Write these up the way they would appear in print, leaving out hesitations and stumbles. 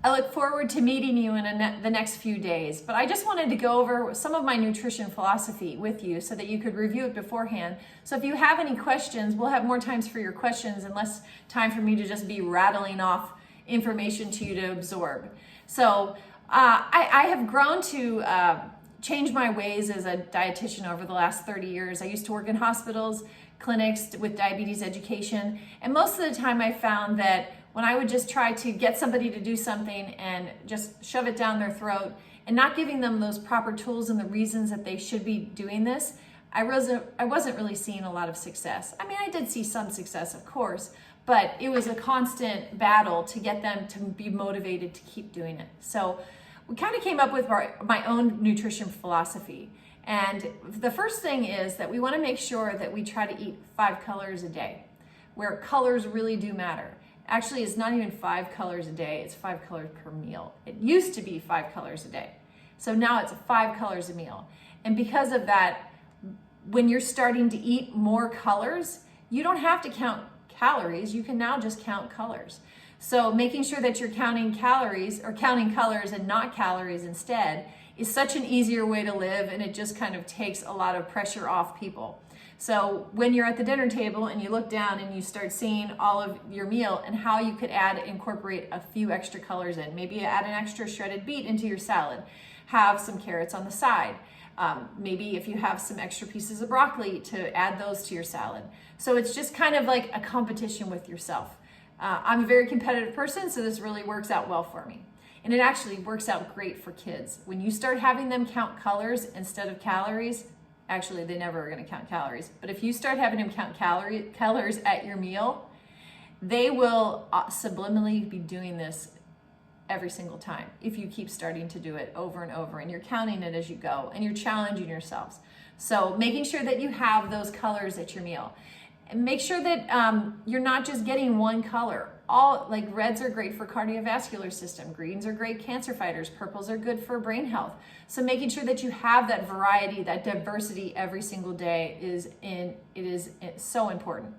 I look forward to meeting you in the next few days, but I just wanted to go over some of my nutrition philosophy with you so that you could review it beforehand. So if you have any questions, we'll have more times for your questions and less time for me to just be rattling off information to you to absorb. So I have grown to change my ways as a dietitian over the last 30 years. I used to work in hospitals, clinics with diabetes education, and most of the time I found that when I would just try to get somebody to do something and just shove it down their throat and not giving them those proper tools and the reasons that they should be doing this, I wasn't really seeing a lot of success. I mean, I did see some success, of course, but it was a constant battle to get them to be motivated to keep doing it. So we kind of came up with my own nutrition philosophy. And the first thing is that we want to make sure that we try to eat 5 colors a day, where colors really do matter. Actually, it's not even 5 colors a day, it's 5 colors per meal. It used to be 5 colors a day. So now it's 5 colors a meal. And because of that, when you're starting to eat more colors, you don't have to count calories, you can now just count colors. So making sure that you're counting calories or counting colors and not calories instead is such an easier way to live, and it just kind of takes a lot of pressure off people. So when you're at the dinner table and you look down and you start seeing all of your meal and how you could incorporate a few extra colors in. Maybe add an extra shredded beet into your salad. Have some carrots on the side. Maybe if you have some extra pieces of broccoli, to add those to your salad. So it's just kind of like a competition with yourself. I'm a very competitive person, so this really works out well for me. And it actually works out great for kids. When you start having them count colors instead of calories, actually, they never are going to count calories. But if you start having them count calories at your meal, they will subliminally be doing this every single time if you keep starting to do it over and over, and you're counting it as you go and you're challenging yourselves. So making sure that you have those colors at your meal, and make sure that you're not just getting one color. All like reds are great for cardiovascular system, greens are great cancer fighters, purples are good for brain health. So making sure that you have that variety, that diversity every single day is so important.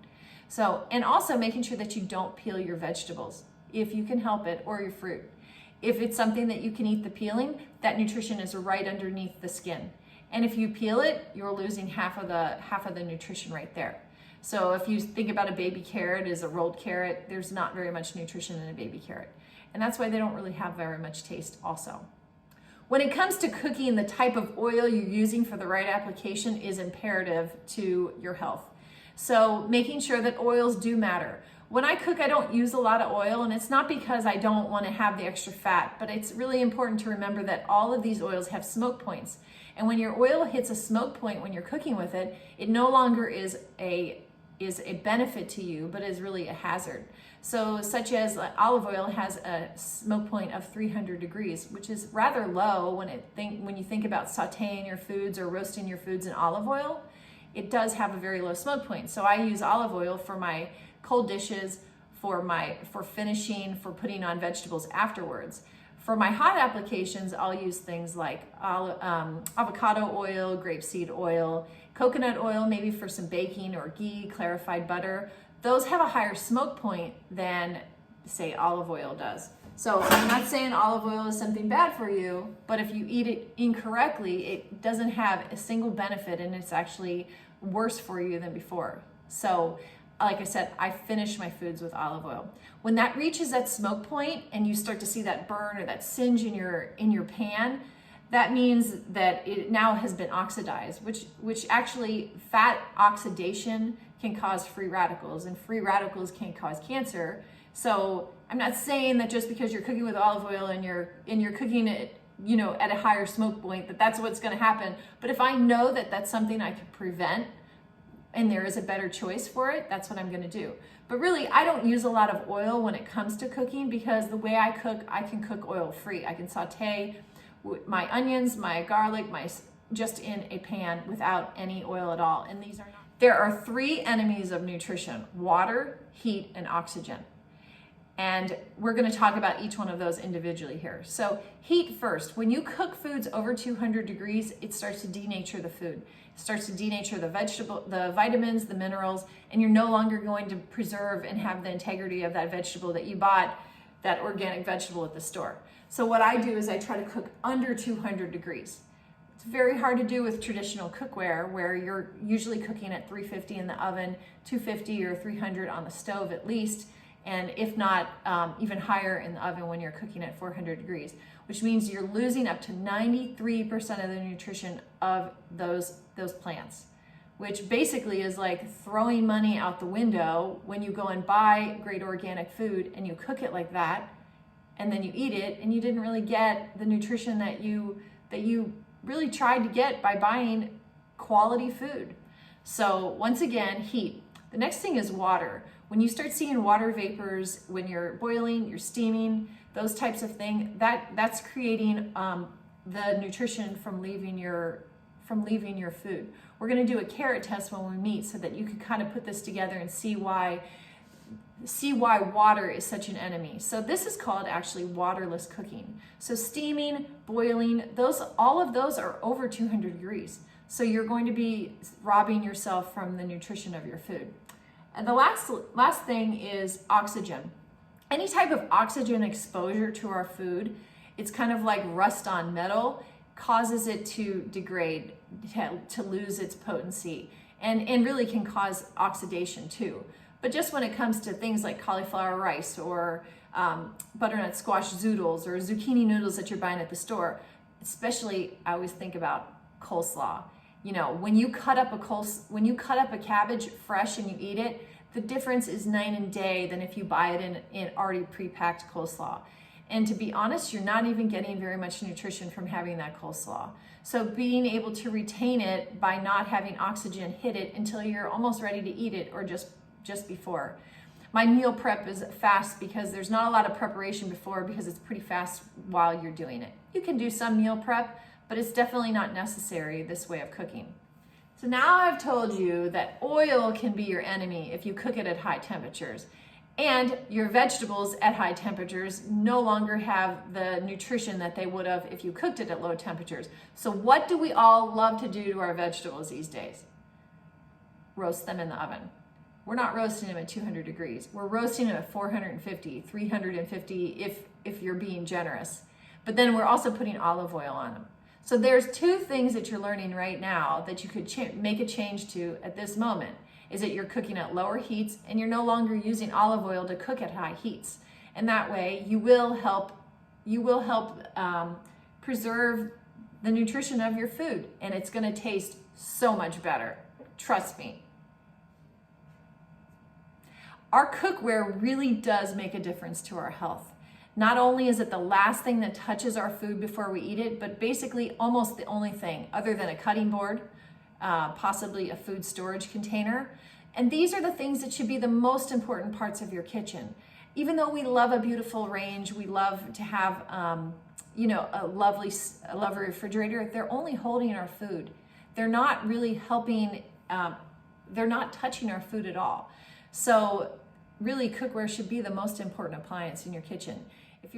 So, and also making sure that you don't peel your vegetables if you can help it, or your fruit. If it's something that you can eat the peeling, that nutrition is right underneath the skin. And if you peel it, you're losing half of the nutrition right there. So if you think about a baby carrot as a rolled carrot, there's not very much nutrition in a baby carrot. And that's why they don't really have very much taste also. When it comes to cooking, the type of oil you're using for the right application is imperative to your health. So making sure that oils do matter. When I cook, I don't use a lot of oil, and it's not because I don't want to have the extra fat, but it's really important to remember that all of these oils have smoke points. And when your oil hits a smoke point when you're cooking with it, it no longer is a benefit to you, but is really a hazard. So such as olive oil has a smoke point of 300 degrees, which is rather low when you think about sauteing your foods or roasting your foods in olive oil. It does have a very low smoke point. So I use olive oil for my cold dishes, for finishing, for putting on vegetables afterwards. For my hot applications, I'll use things like avocado oil, grapeseed oil, coconut oil, maybe for some baking, or ghee, clarified butter. Those have a higher smoke point than, say, olive oil does. So I'm not saying olive oil is something bad for you, but if you eat it incorrectly, it doesn't have a single benefit, and it's actually worse for you than before. So like I said, I finish my foods with olive oil. When that reaches that smoke point and you start to see that burn or that singe in your pan, that means that it now has been oxidized, which actually fat oxidation can cause free radicals, and free radicals can cause cancer. So I'm not saying that just because you're cooking with olive oil and you're cooking it, at a higher smoke point, that's what's going to happen. But if I know that that's something I could prevent, and there is a better choice for it, that's what I'm gonna do. But really, I don't use a lot of oil when it comes to cooking, because the way I can cook oil free. I can saute my onions, my garlic, just in a pan without any oil at all. And these are not. There are 3 enemies of nutrition: water, heat, and oxygen. And we're going to talk about each one of those individually here. So heat first. When you cook foods over 200 degrees, it starts to denature the food. It starts to denature the vitamins, the minerals, and you're no longer going to preserve and have the integrity of that vegetable that you bought that organic vegetable at the store. So what I do is I try to cook under 200 degrees. It's very hard to do with traditional cookware where you're usually cooking at 350 in the oven, 250 or 300 on the stove at least, and if not, even higher in the oven when you're cooking at 400 degrees, which means you're losing up to 93% of the nutrition of those plants, which basically is like throwing money out the window when you go and buy great organic food and you cook it like that, and then you eat it and you didn't really get the nutrition that you really tried to get by buying quality food. So once again, heat. The next thing is water. When you start seeing water vapors, when you're boiling, you're steaming, those types of things, that's creating the nutrition from leaving your food. We're going to do a carrot test when we meet so that you can kind of put this together and see why water is such an enemy. So this is called actually waterless cooking. So steaming, boiling, all of those are over 200 degrees. So you're going to be robbing yourself from the nutrition of your food. And the last thing is oxygen. Any type of oxygen exposure to our food, it's kind of like rust on metal, causes it to degrade, to lose its potency, and really can cause oxidation too. But just when it comes to things like cauliflower rice or butternut squash zoodles or zucchini noodles that you're buying at the store, especially I always think about coleslaw. You know, when you cut up a cabbage fresh and you eat it, the difference is night and day than if you buy it in already pre-packed coleslaw. And to be honest, you're not even getting very much nutrition from having that coleslaw. So being able to retain it by not having oxygen hit it until you're almost ready to eat it or just before. My meal prep is fast because there's not a lot of preparation before because it's pretty fast while you're doing it. You can do some meal prep, but it's definitely not necessary, this way of cooking. So now I've told you that oil can be your enemy if you cook it at high temperatures. And your vegetables at high temperatures no longer have the nutrition that they would have if you cooked it at low temperatures. So what do we all love to do to our vegetables these days? Roast them in the oven. We're not roasting them at 200 degrees. We're roasting them at 450, 350 if you're being generous. But then we're also putting olive oil on them. So there's two things that you're learning right now that you could make a change to at this moment, is that you're cooking at lower heats and you're no longer using olive oil to cook at high heats. And that way you will help preserve the nutrition of your food, and it's gonna taste so much better. Trust me. Our cookware really does make a difference to our health. Not only is it the last thing that touches our food before we eat it, but basically almost the only thing other than a cutting board, possibly a food storage container. And these are the things that should be the most important parts of your kitchen. Even though we love a beautiful range, we love to have a lovely refrigerator, they're only holding our food. They're not really helping, they're not touching our food at all. So really, cookware should be the most important appliance in your kitchen.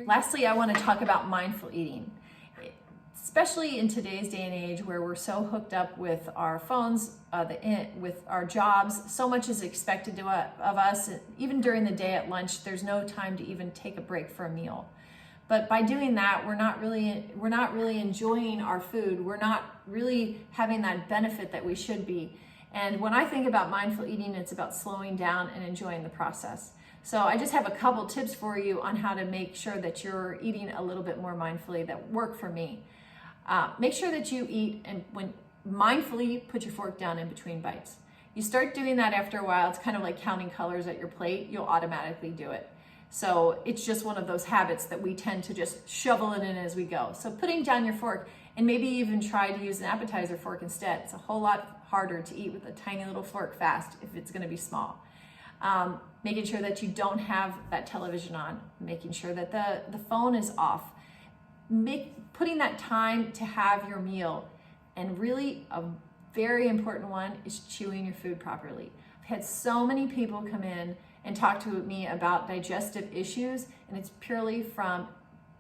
Lastly, I want to talk about mindful eating. Especially in today's day and age where we're so hooked up with our phones, with our jobs, so much is expected of us. Even during the day at lunch, there's no time to even take a break for a meal. But by doing that, we're not really enjoying our food. We're not really having that benefit that we should be. And when I think about mindful eating, it's about slowing down and enjoying the process. So I just have a couple tips for you on how to make sure that you're eating a little bit more mindfully that work for me. Make sure that you eat and when mindfully put your fork down in between bites. You start doing that after a while, it's kind of like counting colors at your plate, you'll automatically do it. So it's just one of those habits that we tend to just shovel it in as we go. So putting down your fork and maybe even try to use an appetizer fork instead. It's a whole lot harder to eat with a tiny little fork fast if it's gonna be small. Making sure that you don't have that television on, making sure that the phone is off. Putting that time to have your meal, and really a very important one is chewing your food properly. I've had so many people come in and talk to me about digestive issues, and it's purely from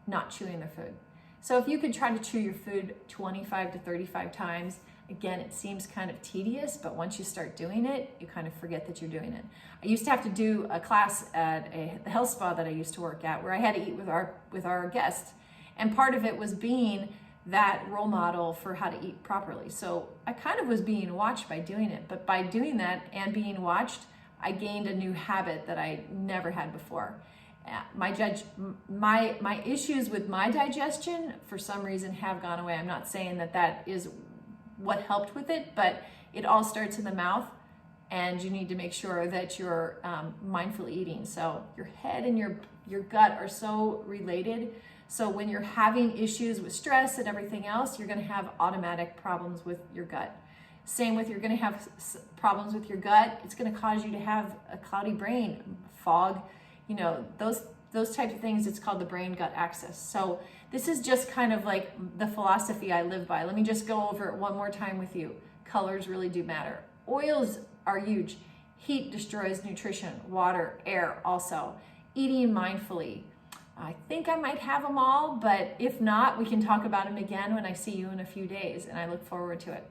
not chewing their food. So if you could try to chew your food 25 to 35 times, Again, it seems kind of tedious, but once you start doing it, you kind of forget that you're doing it. I used to have to do a class at the health spa that I used to work at, where I had to eat with our guests, and part of it was being that role model for how to eat properly. So I kind of was being watched by doing it, but by doing that and being watched, I gained a new habit that I never had before. My issues with my digestion for some reason have gone away. I'm not saying that is what helped with it, but it all starts in the mouth, and you need to make sure that you're mindful eating. So your head and your gut are so related. So when you're having issues with stress and everything else, you're going to have automatic problems with your gut. Same with, you're going to have problems with your gut. It's going to cause you to have a cloudy brain, fog, those types of things. It's called the brain-gut axis. So this is just kind of like the philosophy I live by. Let me just go over it one more time with you. Colors really do matter. Oils are huge. Heat destroys nutrition, water, air also. Eating mindfully. I think I might have them all, but if not, we can talk about them again when I see you in a few days, and I look forward to it.